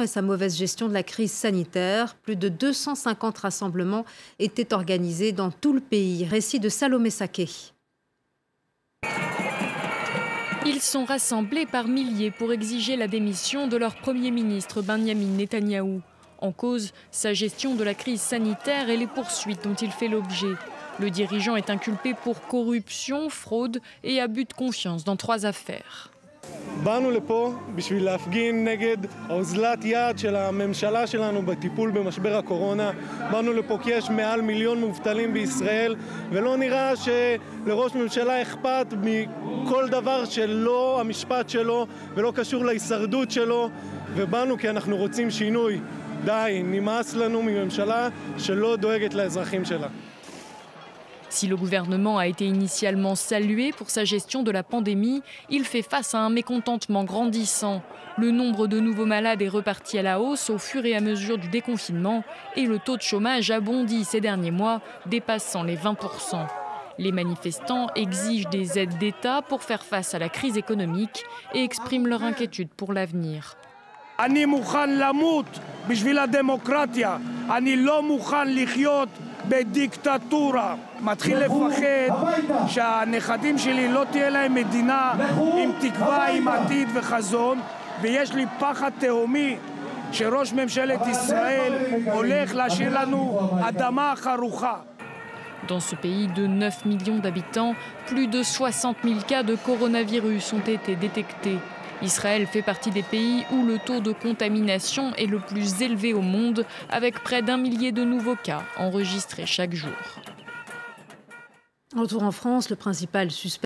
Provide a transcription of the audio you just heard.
et sa mauvaise gestion de la crise sanitaire. Plus de 250 rassemblements étaient organisés dans tout le pays. Récit de Salomé Saké. Ils sont rassemblés par milliers pour exiger la démission de leur Premier ministre Benyamin Netanyahou. En cause, sa gestion de la crise sanitaire et les poursuites dont il fait l'objet. Le dirigeant est inculpé pour corruption, fraude et abus de confiance dans 3 affaires. באנו לפה בשביל להפגין נגד האוזלת יד של הממשלה שלנו בטיפול במשבר הקורונה. באנו לפה כי יש מעל 1 מיליון מובטלים בישראל ולא נראה שלראש ממשלה אכפת מכל דבר שלא המשפט שלו ולא קשור להישרדות שלו. ובאנו כי אנחנו רוצים שינוי. די, נמאס לנו מממשלה שלא דואגת לאזרחים שלה. Si le gouvernement a été initialement salué pour sa gestion de la pandémie, il fait face à un mécontentement grandissant. Le nombre de nouveaux malades est reparti à la hausse au fur et à mesure du déconfinement et le taux de chômage a bondi ces derniers mois, dépassant les 20%. Les manifestants exigent des aides d'État pour faire face à la crise économique et expriment leur inquiétude pour l'avenir. אני מוכן למות בשביל הדמוקרטיה. אני לא מוכן לחיות בדיקטטורה. מתחיל לפחד שהנכדים שלי לא תהיה להם מדינה עם תקווה, עם עתיד וחזון, ויש לי פחד תהומי שראש ממשלת ישראל הולך להשאיר לנו אדמה חרוכה. Dans ce pays de 9 millions d'habitants, plus de 60 000 cas de coronavirus ont été détectés. Israël fait partie des pays où le taux de contamination est le plus élevé au monde, avec près d'1 millier de nouveaux cas enregistrés chaque jour. Retour en France, le principal suspect